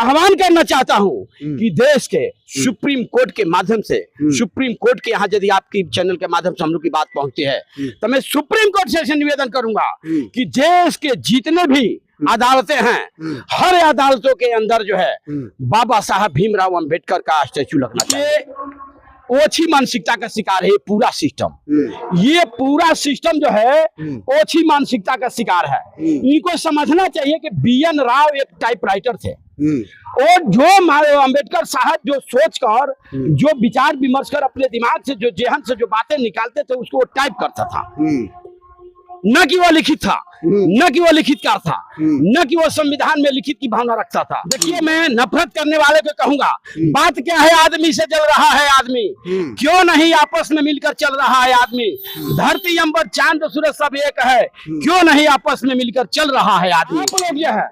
आह्वान करना चाहता हूं कि देश के सुप्रीम कोर्ट के माध्यम से, सुप्रीम कोर्ट के यहाँ यदि आपकी चैनल के माध्यम से हम लोग की बात पहुंचती है तो मैं सुप्रीम कोर्ट से ऐसे निवेदन करूंगा कि देश के जितने भी अदालतें हैं, हर अदालतों के अंदर जो है बाबा साहब भीमराव अंबेडकर का स्टैचू लगना चाहिए। ओछी मानसिकता का शिकार है ये पूरा सिस्टम। ये पूरा सिस्टम जो है ओछी मानसिकता का शिकार है। इनको समझना चाहिए कि BN राव एक टाइपराइटर थे और जो अंबेडकर साहब जो सोचकर, जो विचार विमर्श कर अपने दिमाग से, जो जेहन से जो बातें निकालते थे उसको वो टाइप करता था, न कि वो लिखित था, न कि वो लिखितकार था, न कि वो संविधान में लिखित की भावना रखता था। देखिए, मैं नफरत करने वाले को कहूंगा, बात क्या है, आदमी से जल रहा है आदमी, क्यों नहीं आपस में मिलकर चल रहा है आदमी। धरती अंबर चांद सूरज सब एक है, क्यों नहीं आपस में मिलकर चल रहा है आदमी। आप लोग ये है,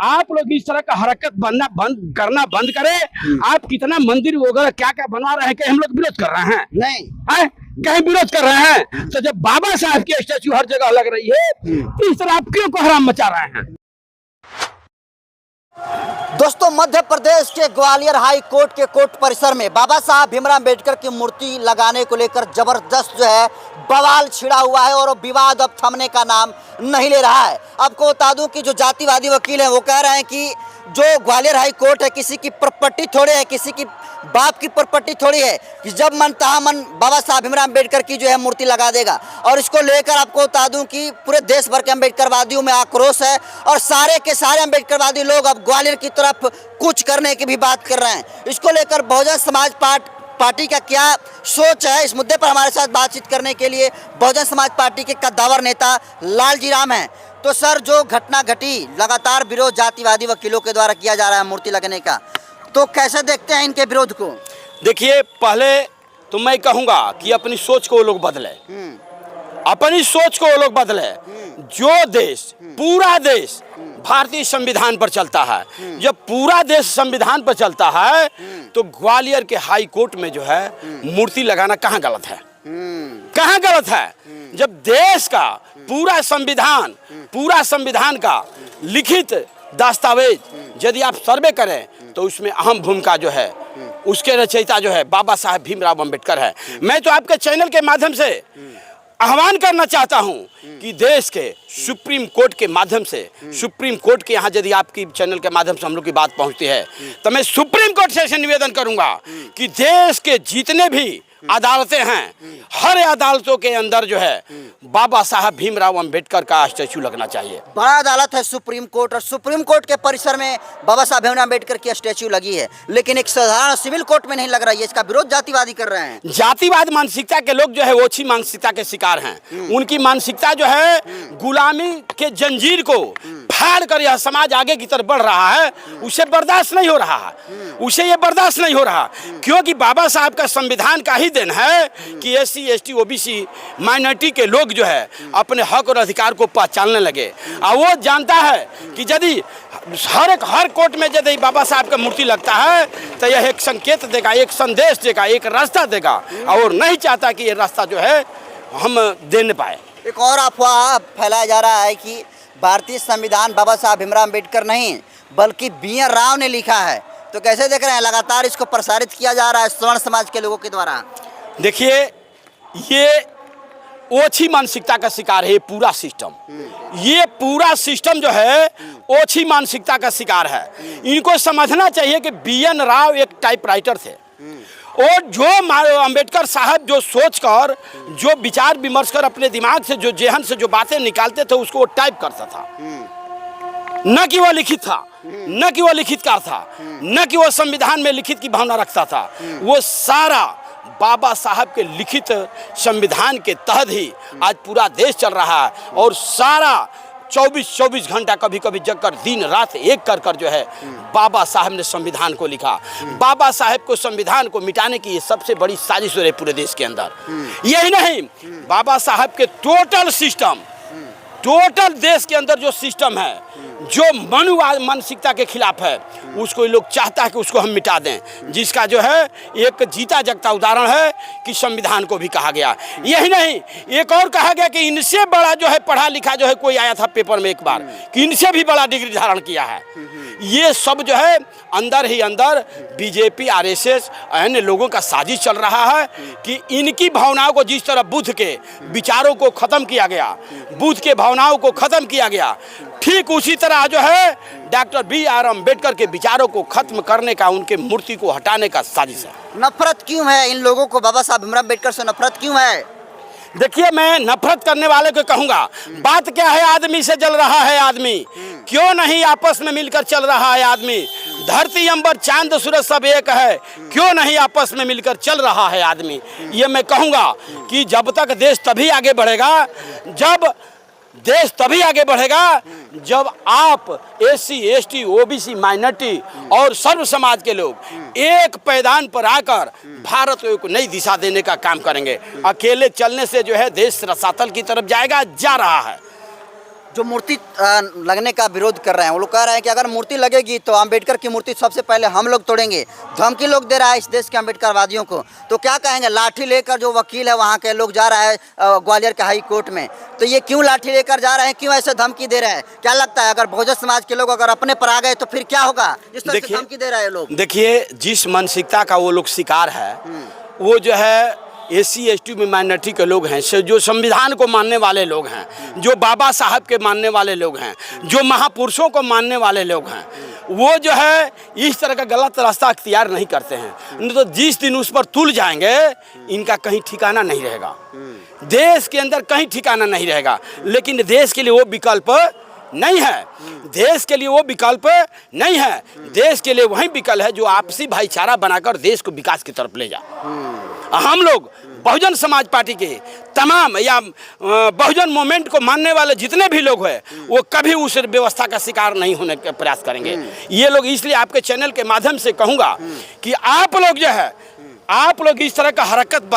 आप लोग इस तरह का हरकत करना बंद करें। आप कितना मंदिर वगैरह क्या क्या बनवा रहे हैं, कहीं हम लोग विरोध कर रहे हैं? नहीं है? कहीं विरोध कर रहे हैं? तो जब बाबा साहब की स्टैचू हर जगह लग रही है तो इस तरह आप क्यों कोहराम मचा रहे हैं? दोस्तों, मध्य प्रदेश के ग्वालियर हाई कोर्ट के कोर्ट परिसर में बाबा साहब भीमराव अंबेडकर की मूर्ति लगाने को लेकर जबरदस्त जो है बवाल छिड़ा हुआ है और विवाद अब थमने का नाम नहीं ले रहा है। आपको बता दूं कि जो जातिवादी वकील हैं वो कह रहे हैं कि जो ग्वालियर हाई कोर्ट है किसी की प्रॉपर्टी थोड़ी है, किसी की बाप की प्रॉपर्टी थोड़ी है कि जब मन तहा मन बाबा साहब भीमराव अंबेडकर की जो है मूर्ति लगा देगा। और इसको लेकर आपको बता दूं कि पूरे देश भर के अंबेडकरवादियों में आक्रोश है और सारे के सारे अंबेडकरवादी लोग अब ग्वालियर की तरफ कुछ करने की भी बात कर रहे हैं। इसको लेकर बहुजन समाज पार्टी का क्या सोच है, इस मुद्दे पर हमारे साथ बातचीत करने के लिए बहुजन समाज पार्टी के कद्दावर नेता लालजी राम हैं। तो सर, जो घटना घटी, लगातार विरोध जातिवादी वकीलों के द्वारा किया जा रहा है मूर्ति लगने का, तो कैसे देखते हैं इनके विरोध को? देखिए, पहले तो मैं कहूंगा कि अपनी सोच को वो लोग बदले, अपनी सोच को वो लोग बदले। जो देश, पूरा देश भारतीय संविधान पर चलता है, जब पूरा देश संविधान पर चलता है तो ग्वालियर के हाई कोर्ट में जो है मूर्ति लगाना कहाँ गलत है? कहाँ गलत है? जब देश का पूरा संविधान का लिखित दस्तावेज यदि आप सर्वे करें तो उसमें अहम भूमिका जो है उसके रचयिता जो है बाबा साहब भीमराव अंबेडकर है। मैं तो आपके चैनल के माध्यम से आह्वान करना चाहता हूं कि देश के सुप्रीम कोर्ट के माध्यम से, सुप्रीम कोर्ट के यहाँ यदि आपकी चैनल के माध्यम से हम लोग की बात पहुंचती है तो मैं सुप्रीम कोर्ट से ऐसे निवेदन करूंगा कि देश के जितने भी अदालतें हैं, हर अदालतों के अंदर जो है बाबा साहब भीमराव अंबेडकर का स्टैचू लगना चाहिए। बड़ा अदालत है सुप्रीम कोर्ट, और सुप्रीम कोर्ट के परिसर में बाबा साहब भीमराव अंबेडकर की स्टैचू लगी है, लेकिन एक साधारण सिविल कोर्ट में नहीं लग रही है। इसका विरोध जातिवादी कर रहे हैं। जातिवाद मानसिकता के लोग जो है ओछी मानसिकता के शिकार हैं। उनकी मानसिकता जो है गुलामी के जंजीर को फाड़ कर यह समाज आगे की तरफ बढ़ रहा है, उसे बर्दाश्त नहीं हो रहा है, उसे ये बर्दाश्त नहीं हो रहा, क्योंकि बाबा साहब का संविधान का ही देन है कि SC ST OBC माइनॉरिटी के लोग जो है अपने हक और अधिकार को पहचानने लगे। और वो जानता है कि यदि हर कोर्ट में यदि बाबा साहब का मूर्ति लगता है तो यह एक संकेत देगा, एक संदेश देगा, एक रास्ता देगा, और नहीं चाहता कि ये रास्ता जो है हम दे न पाए। एक और अफवाह फैलाया जा रहा है कि भारतीय संविधान बाबा साहब भीमराव अंबेडकर नहीं बल्कि BN राव ने लिखा है, तो कैसे देख रहे हैं? लगातार इसको प्रसारित किया जा रहा है सवर्ण समाज के लोगों के द्वारा। देखिए, ये ओछी मानसिकता का शिकार है ये पूरा सिस्टम। ये पूरा सिस्टम जो है ओछी मानसिकता का शिकार है। इनको समझना चाहिए कि BN राव एक टाइपराइटर थे और जो अंबेडकर साहब जो सोचकर, जो विचार विमर्श कर अपने दिमाग से, जो जेहन से जो बातें निकालते थे उसको वो टाइप करता था, न कि वो लिखित था, न कि वो लिखितकार था, न कि वो संविधान में लिखित की भावना रखता था। वो सारा बाबा साहब के लिखित संविधान के तहत ही आज पूरा देश चल रहा है और सारा 24 घंटा कभी कभी जगकर दिन रात एक कर जो है बाबा साहब ने संविधान को लिखा। बाबा साहब को संविधान को मिटाने की ये सबसे बड़ी साजिश हो रही पूरे देश के अंदर। यही नहीं, बाबा साहब के टोटल देश के अंदर जो सिस्टम है जो मनुवाद मानसिकता के खिलाफ है उसको ये लोग चाहता है कि उसको हम मिटा दें, जिसका जो है एक जीता जगता उदाहरण है कि संविधान को भी कहा गया। यही नहीं, एक और कहा गया कि इनसे बड़ा जो है पढ़ा लिखा जो है कोई आया था पेपर में एक बार कि इनसे भी बड़ा डिग्री धारण किया है। ये सब जो है अंदर ही अंदर बीजेपी आरएसएस अन्य लोगों का साजिश चल रहा है कि इनकी भावनाओं को जिस तरह बुद्ध के विचारों को खत्म किया गया, बुद्ध के भावनाओं को खत्म किया गया, ठीक उसी तरह जो है डॉक्टर बी.आर. अम्बेडकर के विचारों को खत्म करने का, उनके मूर्ति को हटाने का साजिश है। नफरत क्यों है इन लोगों को बाबा साहब भीमराव अम्बेडकर से नफरत क्यों है? देखिए, मैं नफरत करने वाले को कहूंगा, बात क्या है, आदमी से जल रहा है आदमी, क्यों नहीं आपस में मिलकर चल रहा है आदमी? धरती अंबर चांद सूरज सब एक है, क्यों नहीं आपस में मिलकर चल रहा है आदमी? ये मैं कहूंगा कि जब तक देश तभी आगे बढ़ेगा, जब आप एससी, एसटी, ओबीसी, माइनॉरिटी और सर्व समाज के लोग एक पैदान पर आकर भारत को एक नई दिशा देने का काम करेंगे। अकेले चलने से जो है देश रसातल की तरफ जा रहा है। जो मूर्ति लगने का विरोध कर रहे हैं वो लोग कह रहे हैं कि अगर मूर्ति लगेगी तो अंबेडकर की मूर्ति सबसे पहले हम लोग तोड़ेंगे। धमकी लोग दे रहा है इस देश के अंबेडकरवादियों को, तो क्या कहेंगे? लाठी लेकर जो वकील है वहाँ के लोग जा रहा है ग्वालियर के हाई कोर्ट में, तो ये क्यों लाठी लेकर जा रहे हैं, क्यों ऐसे धमकी दे रहे हैं? क्या लगता है अगर बहुजन समाज के लोग अगर अपने पर आ गए तो फिर क्या होगा? जिस तरह से धमकी दे रहे हैं लोग। देखिए, जिस मानसिकता का वो लोग शिकार है, वो जो है एससी एसटी में माइनॉरिटी के लोग हैं, जो संविधान को मानने वाले लोग हैं, जो बाबा साहब के मानने वाले लोग हैं, जो महापुरुषों को मानने वाले लोग हैं, वो जो है इस तरह का गलत रास्ता अख्तियार नहीं करते हैं। नहीं तो जिस दिन उस पर तुल जाएंगे इनका कहीं ठिकाना नहीं रहेगा, देश के अंदर कहीं ठिकाना नहीं रहेगा। लेकिन देश के लिए वो विकल्प नहीं है, देश के लिए वो विकल्प नहीं है। देश के लिए वही विकल्प है जो आपसी भाईचारा बनाकर देश को विकास की तरफ ले जाए। हम लोग बहुजन समाज पार्टी के तमाम या बहुजन मूवमेंट को मानने वाले जितने भी लोग हैं वो कभी उस व्यवस्था का शिकार नहीं होने का प्रयास करेंगे। ये लोग, इसलिए आपके चैनल के माध्यम से कहूँगा कि आप लोग जो है, आप लोग इस तरह का हरकत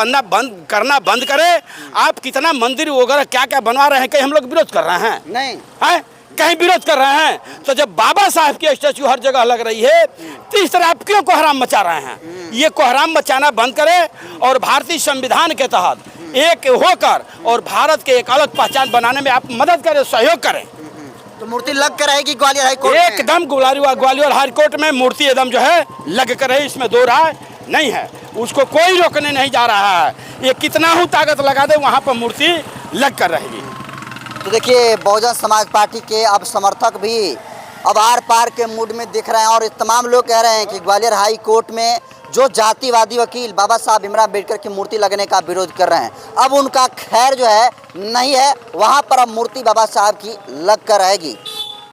करना बंद करें। आप कितना मंदिर वगैरह क्या क्या बनवा रहे हैं, कहीं हम लोग विरोध कर रहे हैं? नहीं है, कहीं विरोध कर रहे हैं? तो जब बाबा साहब की स्टैचू हर जगह लग रही है तो इस तरह आप क्यों कोहराम मचा रहे हैं? ये कोहराम मचाना बंद करें और भारतीय संविधान के तहत एक होकर और भारत के एक अलग पहचान बनाने में आप मदद करें, सहयोग करें। तो मूर्ति लग कर रहेगी ग्वालियर हाई कोर्ट में? एकदम ग्वालियर हाई कोर्ट में मूर्ति एकदम जो है लग कर रही, इसमें दो राय नहीं है। उसको कोई रोकने नहीं जा रहा है। ये कितना ही ताकत लगा दे, वहाँ पर मूर्ति लग कर रहेगी। तो देखिए, बहुजन समाज पार्टी के अब समर्थक भी अब आर पार के मूड में दिख रहे हैं और तमाम लोग कह रहे हैं कि ग्वालियर हाई कोर्ट में जो जातिवादी वकील बाबा साहब भीमराव अम्बेडकर की मूर्ति लगने का विरोध कर रहे हैं, अब उनका खैर जो है नहीं है, वहाँ पर अब मूर्ति बाबा साहब की लग कर रहेगी।